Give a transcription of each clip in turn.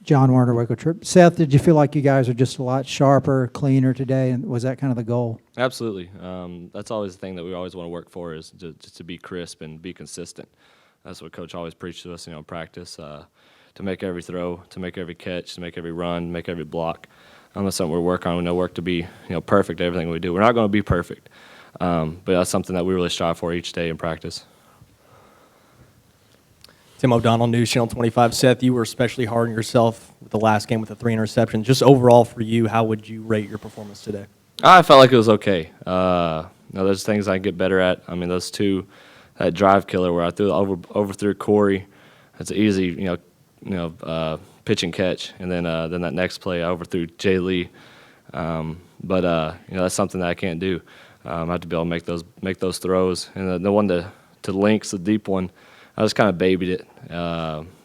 John Warner, Waco Trip. Seth, did you feel like you guys are just a lot sharper, cleaner today, and was that kind of the goal? Absolutely. That's always the thing that we always want to work for is just to be crisp and be consistent. That's what Coach always preached to us, in practice, to make every throw, to make every catch, to make every run, make every block. That's something we're working on. We know work to be perfect at everything we do. We're not going to be perfect, but that's something that we really strive for each day in practice. Tim O'Donnell, News Channel 25. Seth, you were especially hard on yourself with the last game with the 3 interceptions. Just overall for you, how would you rate your performance today? I felt like it was okay. There's things I can get better at. I mean, those two, that drive killer where I overthrew Corey, that's an easy, pitch and catch, and then that next play I overthrew Jay Lee. But that's something that I can't do. I have to be able to make those throws, and the one to Lynx, the deep one, I just kind of babied it.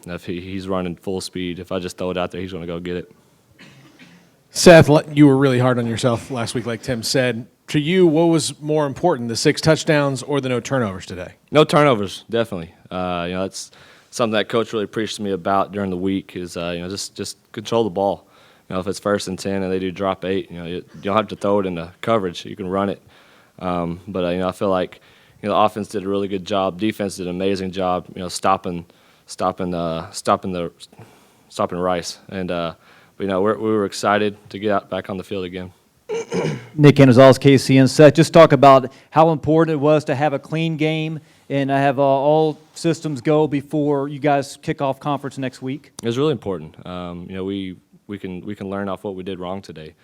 If he's running full speed, if I just throw it out there, he's going to go get it. Seth, you were really hard on yourself last week, like Tim said. To you, what was more important, the 6 touchdowns or the no turnovers today? No turnovers, definitely. That's something that Coach really preached to me about during the week is, just control the ball. If it's 1st and 10 and they do drop 8, you don't have to throw it into coverage. You can run it. But I feel like the offense did a really good job. Defense did an amazing job. Stopping Rice. And we were excited to get back on the field again. Nick Anazales, KCN. Seth, just talk about how important it was to have a clean game and have all systems go before you guys kick off conference next week. It was really important. We can learn off what we did wrong today.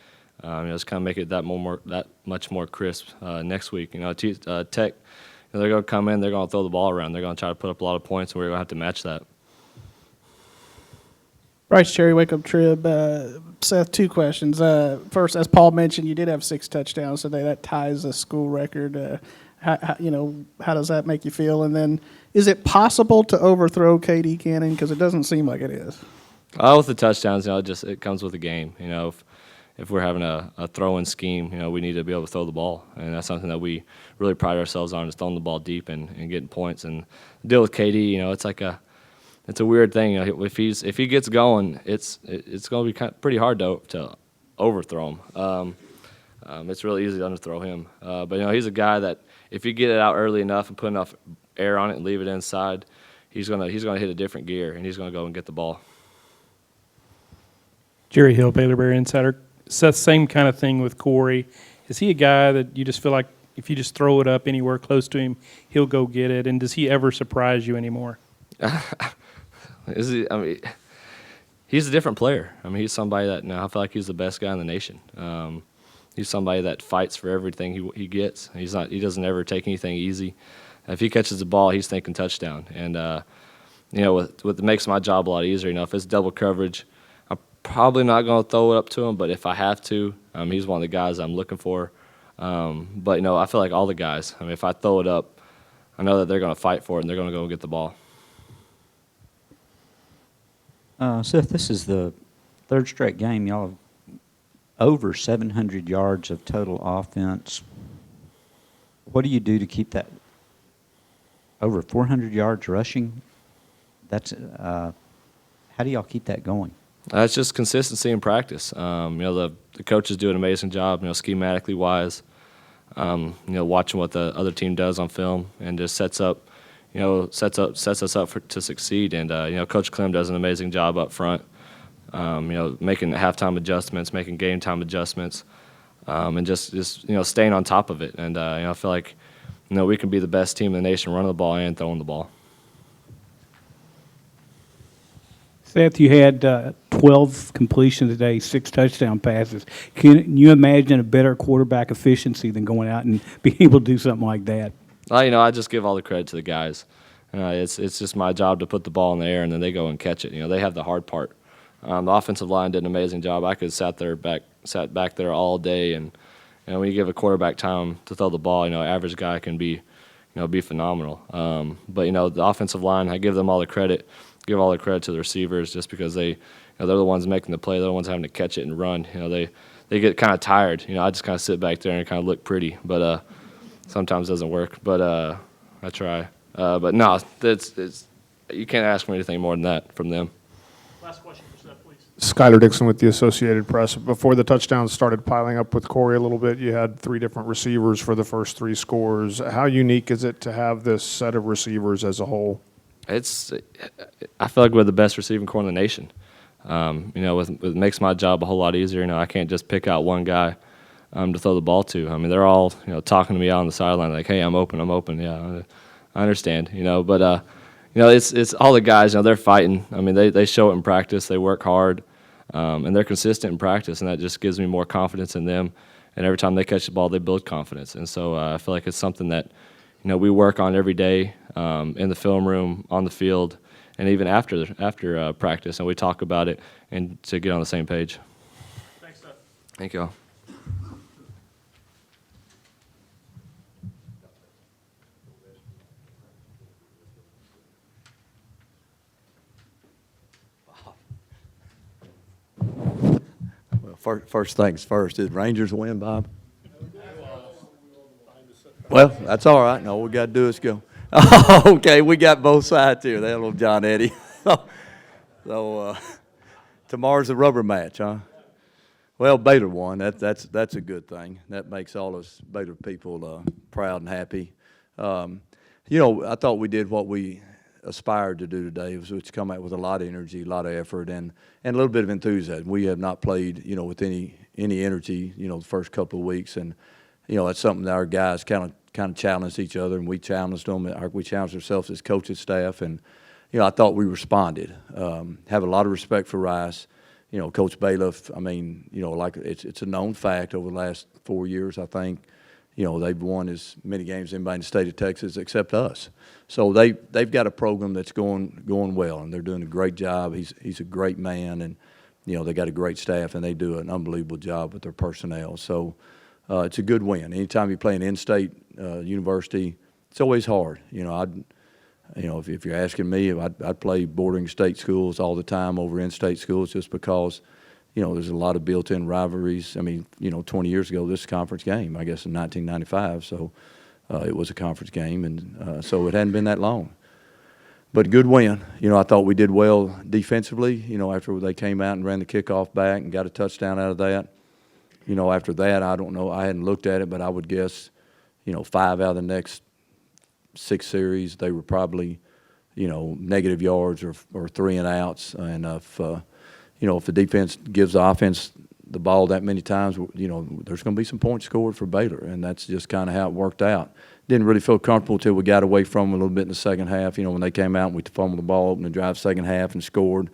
Just kind of make it that much more crisp next week. Tech, they're going to come in, they're going to throw the ball around, they're going to try to put up a lot of points, and we're going to have to match that. Bryce Cherry, Wake Up Trib. Seth, 2 questions. First, as Paul mentioned, you did have 6 touchdowns today. That ties the school record. How does that make you feel? And then, is it possible to overthrow KD Cannon? Because it doesn't seem like it is. With the touchdowns, it comes with the game. If we're having a throw-in scheme, we need to be able to throw the ball, and that's something that we really pride ourselves on, is throwing the ball deep and getting points. And the deal with KD, it's a weird thing. If he gets going, it's going to be pretty hard to overthrow him. It's really easy to underthrow him. But he's a guy that if you get it out early enough and put enough air on it and leave it inside, he's gonna hit a different gear and he's gonna go and get the ball. Jerry Hill, Baylor Bear Insider. Seth, same kind of thing with Corey. Is he a guy that you just feel like if you just throw it up anywhere close to him, he'll go get it? And does he ever surprise you anymore? He's a different player. He's somebody that I feel like he's the best guy in the nation. He's somebody that fights for everything he gets. He doesn't ever take anything easy. If he catches the ball, he's thinking touchdown. And what makes my job a lot easier. If it's double coverage, I'm probably not going to throw it up to him. But if I have to, he's one of the guys I'm looking for. But I feel like all the guys. If I throw it up, I know that they're going to fight for it and they're going to go and get the ball. Seth, this is the 3rd straight game. Y'all have over 700 yards of total offense. What do you do to keep that over 400 yards rushing? That's how do y'all keep that going? It's just consistency in practice. The coaches do an amazing job, schematically wise. Watching what the other team does on film and just sets us up to succeed. And Coach Clem does an amazing job up front. Making halftime adjustments, making game time adjustments, and just staying on top of it. And I feel like we can be the best team in the nation running the ball and throwing the ball. Seth, you had 12 completions today, 6 touchdown passes. Can you imagine a better quarterback efficiency than going out and being able to do something like that? I just give all the credit to the guys. It's just my job to put the ball in the air and then they go and catch it. They have the hard part. The offensive line did an amazing job. I could sat back there all day, and when you give a quarterback time to throw the ball, average guy can be phenomenal. But the offensive line, I give them all the credit. Give all the credit to the receivers just because they're the ones making the play. They're the ones having to catch it and run. They get kind of tired. I just kind of sit back there and kind of look pretty, but sometimes it doesn't work. But I try. But no, it's you can't ask for anything more than that from them. Last question for Seth, please. Skylar Dixon with the Associated Press. Before the touchdowns started piling up with Corey a little bit, you had 3 different receivers for the first 3 scores. How unique is it to have this set of receivers as a whole? I feel like we're the best receiving corps in the nation. It makes my job a whole lot easier. I can't just pick out one guy to throw the ball to. They're all talking to me out on the sideline like, "Hey, I'm open. Yeah, I understand. But it's all the guys. They're fighting. They show it in practice. They work hard, and they're consistent in practice, and that just gives me more confidence in them. And every time they catch the ball, they build confidence. And so I feel like it's something that we work on every day in the film room, on the field, and even after practice, and we talk about it and to get on the same page. Thanks, Seth. Thank you all. Well, first things first. Did Rangers win, Bob? Well, that's all right. No, we got to do is go. Okay, we got both sides here. That little John Eddie. So tomorrow's a rubber match, huh? Well, Baylor won. That's a good thing. That makes all us Baylor people proud and happy. I thought we did what we aspired to do today, which come out with a lot of energy, a lot of effort, and a little bit of enthusiasm. We have not played, with any energy, the first couple of weeks, and that's something that our guys kind of challenged each other, and we challenged them. We challenged ourselves as coaching staff, and I thought we responded. Have a lot of respect for Rice. Coach Baylor. Like it's a known fact over the last 4 years. I think, they've won as many games as anybody in the state of Texas except us. So they've got a program that's going well, and they're doing a great job. He's a great man, and they got a great staff, and they do an unbelievable job with their personnel. So it's a good win. Anytime you play an in-state university, it's always hard. If you're asking me, I'd play bordering state schools all the time over in-state schools just because, there's a lot of built-in rivalries. 20 years ago, this conference game, I guess in 1995, so it was a conference game, and so it hadn't been that long. But good win. I thought we did well defensively, after they came out and ran the kickoff back and got a touchdown out of that. After that, I don't know. I hadn't looked at it, but I would guess, 5 out of the next 6 series, they were probably, negative yards or 3 and outs. And if the defense gives the offense the ball that many times, there's going to be some points scored for Baylor, and that's just kind of how it worked out. Didn't really feel comfortable until we got away from them a little bit in the second half. When they came out and we fumbled the ball, opened the drive second half and scored,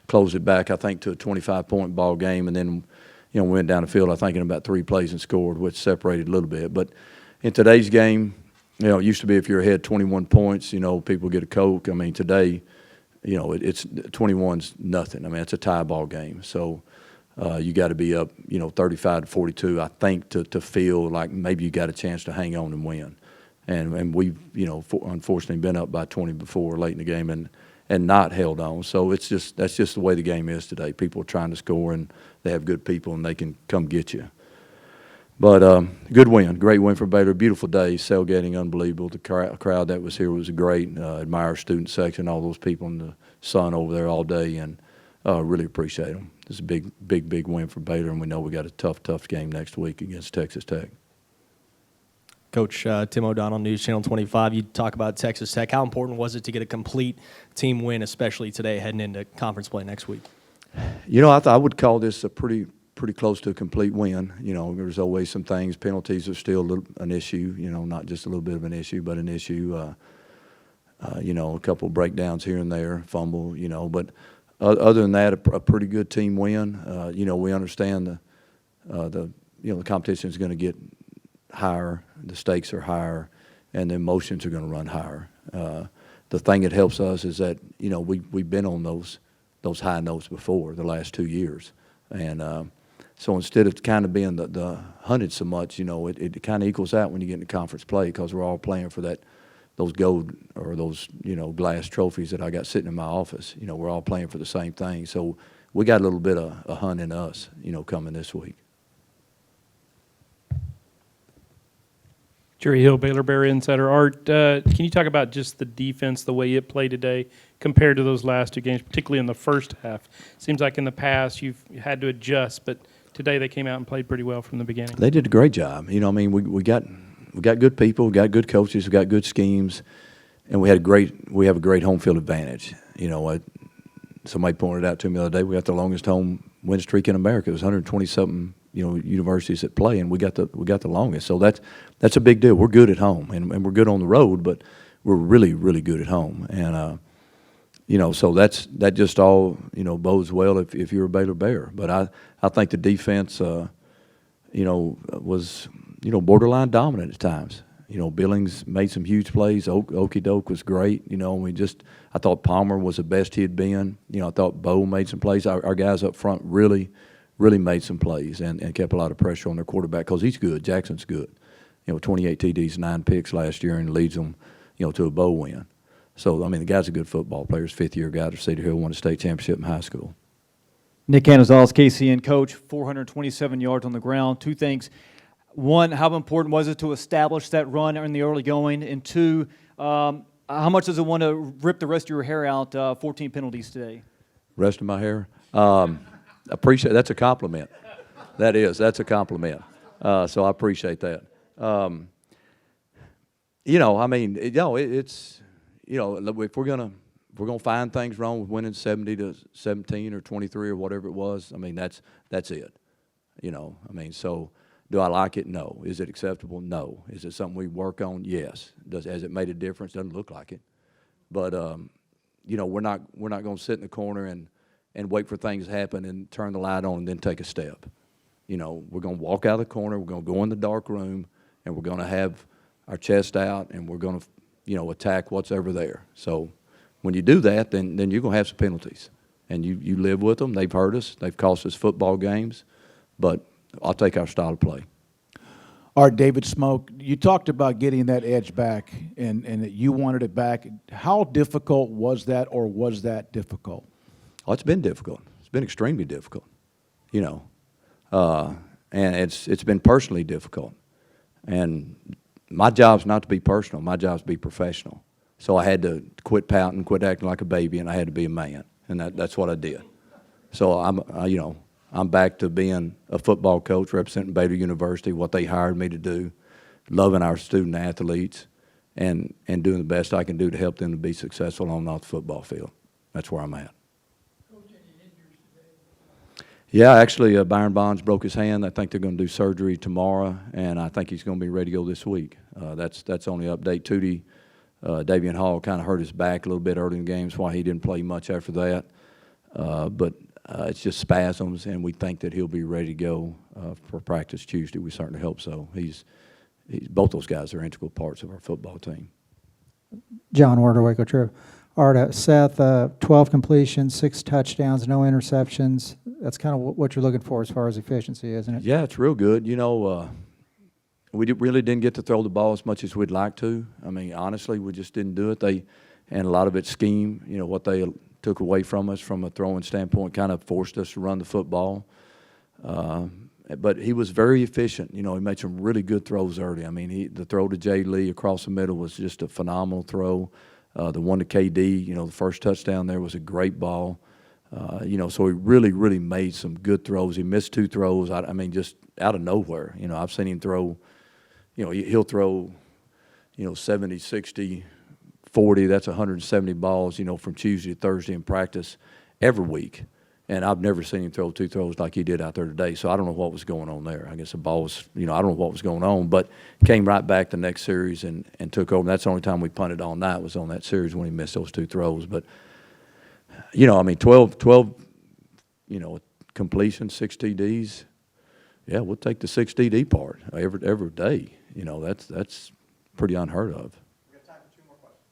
closed it back, I think, to a 25-point ball game, and then we went down the field, I think, in about 3 plays and scored, which separated a little bit. But in today's game, it used to be if you're ahead 21 points, people get a Coke. Today, it's 21's nothing. It's a tie ball game. So you got to be up, 35-42, I think, to feel like maybe you got a chance to hang on and win. And we've, unfortunately been up by 20 before late in the game and not held on. So that's just the way the game is today. People are trying to score, and they have good people, and they can come get you. But good win, great win for Baylor. Beautiful day, tailgating, unbelievable. The crowd that was here was great. Admire our student section, all those people in the sun over there all day, and really appreciate them. It's a big win for Baylor, and we know we got a tough game next week against Texas Tech. Coach Tim O'Donnell, News Channel 25. You talk about Texas Tech. How important was it to get a complete team win, especially today heading into conference play next week? I would call this a pretty close to a complete win. There's always some things. Penalties are still an issue, not just a little bit of an issue, but an issue. A couple of breakdowns here and there, fumble, But other than that, a pretty good team win. We understand the competition is going to get higher, the stakes are higher, and the emotions are going to run higher. The thing that helps us is that, we've been on those high notes before the last 2 years. And so instead of kind of being the hunted so much, it kind of equals out when you get into conference play because we're all playing for those gold or those, glass trophies that I got sitting in my office. We're all playing for the same thing. So we got a little bit of a hunt in us, coming this week. Jerry Hill, Baylor Bear Insider. Art, can you talk about just the defense, the way it played today compared to those last two games, particularly in the first half? Seems like in the past you've had to adjust, but today they came out and played pretty well from the beginning. They did a great job. You know, I mean, we got good people, we got good coaches, we got good schemes, and we have a great home field advantage. You know, somebody pointed out to me the other day, we got the longest home win streak in America. It was 120-something, universities that play, and we got the longest. So that's a big deal. We're good at home, and we're good on the road, but we're really, really good at home. And so that just all bodes well if you're a Baylor Bear. But I think the defense was borderline dominant at times. Billings made some huge plays. Okey-doke was great. I thought Palmer was the best he had been. I thought Bo made some plays. Our guys up front really made some plays and kept a lot of pressure on their quarterback because he's good. Jackson's good. 28 TDs, 9 picks last year, and leads them, to a bowl win. So, I mean, the guy's a good football player. He's a fifth-year guy to Cedar Hill, won a state championship in high school. Nick Anazales, KCN coach, 427 yards on the ground. Two things. One, how important was it to establish that run in the early going? And two, how much does it want to rip the rest of your hair out, 14 penalties today? Rest of my hair? Appreciate that's a compliment. That's a compliment. So I appreciate that. It's if we're gonna find things wrong with winning 70-17 or 23 or whatever it was, I mean that's it. So do I like it? No. Is it acceptable? No. Is it something we work on? Yes. Has it made a difference? Doesn't look like it. But we're not going to sit in the corner and wait for things to happen and turn the light on and then take a step. We're going to walk out of the corner. We're going to go in the dark room, and we're going to have our chest out, and we're going to attack what's over there. So when you do that, then you're going to have some penalties, and you live with them. They've hurt us. They've cost us football games, but I'll take our style of play. Art, David Smoke, you talked about getting that edge back and that you wanted it back. How difficult was that, or was that difficult? Oh, it's been difficult. It's been extremely difficult, and it's been personally difficult. And my job's not to be personal. My job's to be professional. So I had to quit pouting, quit acting like a baby, and I had to be a man, and that's what I did. So I'm back to being a football coach representing Baylor University, what they hired me to do, loving our student athletes, and doing the best I can do to help them to be successful on and off the football field. That's where I'm at. Yeah, actually, Byron Bonds broke his hand. I think they're going to do surgery tomorrow, and I think he's going to be ready to go this week. That's the only update. Tootie, Davian Hall kind of hurt his back a little bit early in the game, that's why he didn't play much after that. But it's just spasms, and we think that he'll be ready to go for practice Tuesday. We certainly hope so. Both those guys are integral parts of our football team. John Warder, Waco Trib. Art, Seth, 12 completions, 6 touchdowns, no interceptions. That's kind of what you're looking for as far as efficiency, isn't it? Yeah, it's real good. We really didn't get to throw the ball as much as we'd like to. I mean, honestly, we just didn't do it. And a lot of it's scheme. What they took away from us from a throwing standpoint kind of forced us to run the football. But he was very efficient. He made some really good throws early. I mean, the throw to Jay Lee across the middle was just a phenomenal throw. The one to KD, the first touchdown there was a great ball. So he really, really made some good throws. He missed 2 throws, I mean, just out of nowhere. I've seen him throw, he'll throw, 70, 60, 40, that's 170 balls, from Tuesday to Thursday in practice every week. And I've never seen him throw 2 throws like he did out there today. So I don't know what was going on there. I guess the ball was, I don't know what was going on, but came right back the next series and took over. And that's the only time we punted all night was on that series when he missed those 2 throws. But, 12, completion, 6 TDs. Yeah, we'll take the 6 TD part every day. That's pretty unheard of. We got time for 2 more questions.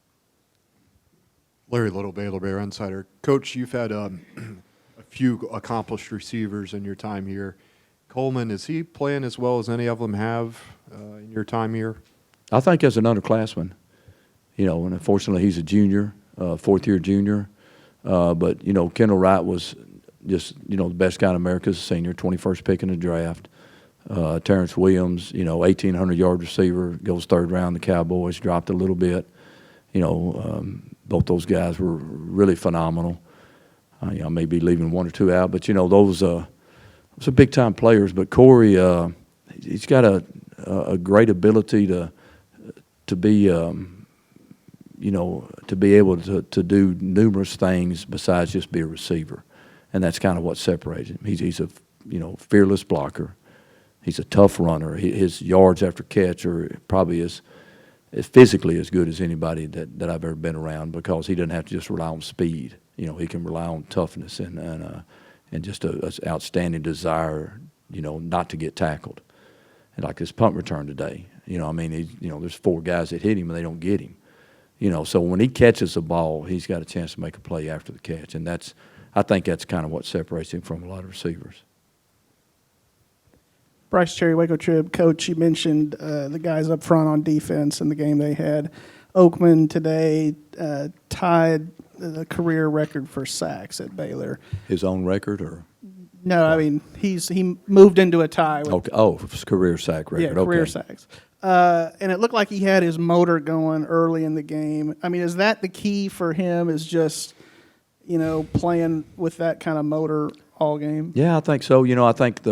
Larry Little, Baylor Bear Insider. Coach, you've had a few accomplished receivers in your time here. Coleman, is he playing as well as any of them have in your time here? I think as an underclassman, and unfortunately he's a junior, 4th-year junior. But, Kendall Wright was just, the best guy in America as a senior, 21st pick in the draft. Terrence Williams, 1,800-yard receiver, goes third round. The Cowboys dropped a little bit. Both those guys were really phenomenal. I may be leaving one or two out, but those are big-time players. But Corey, he's got a great ability to be, to be able to do numerous things besides just be a receiver, and that's kind of what separates him. He's a fearless blocker. He's a tough runner. His yards after catch are probably as physically as good as anybody that I've ever been around, because he doesn't have to just rely on speed. He can rely on toughness and just an outstanding desire, not to get tackled. And like this punt return today, there's 4 guys that hit him and they don't get him. So when he catches the ball, he's got a chance to make a play after the catch, and I think that's kind of what separates him from a lot of receivers. Bryce Cherry, Waco Trib. Coach, you mentioned the guys up front on defense and the game they had. Oakman today tied the career record for sacks at Baylor. His own record, or? No, I mean, he moved into a tie. With, Okay. Oh, career sack record. Yeah, career okay. sacks. And it looked like he had his motor going early in the game. I mean, is that the key for him, is just, playing with that kind of motor all game? Yeah, I think so. I think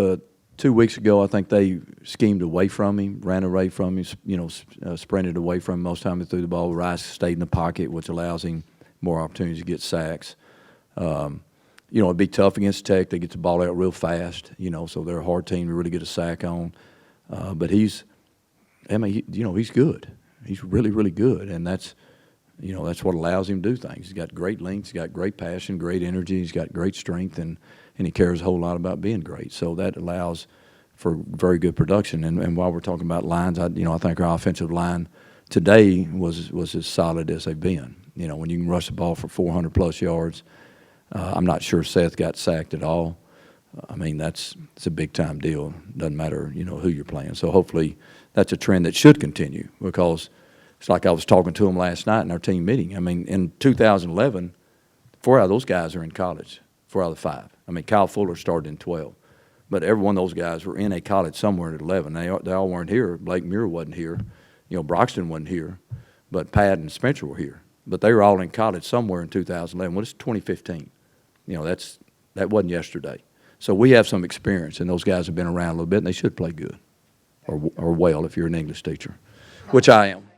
2 weeks ago, I think they schemed away from him, ran away from him, sprinted away from him most of the time he threw the ball. Rice stayed in the pocket, which allows him more opportunities to get sacks. It'd be tough against Tech. They get the ball out real fast, so they're a hard team to really get a sack on. But he's good. He's really, really good, and that's what allows him to do things. He's got great length, he's got great passion, great energy, he's got great strength, and he cares a whole lot about being great. So that allows for very good production. And while we're talking about lines, I think our offensive line today was as solid as they've been. When you can rush the ball for 400-plus yards, I'm not sure Seth got sacked at all. It's a big-time deal. Doesn't matter, who you're playing. So hopefully that's a trend that should continue, because it's like I was talking to him last night in our team meeting. In 2011, 4 out of those guys are in college, 4 out of the 5. Kyle Fuller started in 12. But every one of those guys were in a college somewhere at 11. They all weren't here. Blake Muir wasn't here. Broxton wasn't here. But Pat and Spencer were here. But they were all in college somewhere in 2011. Well, it's 2015. That wasn't yesterday. So we have some experience, and those guys have been around a little bit, and they should play good or well if you're an English teacher, which I am.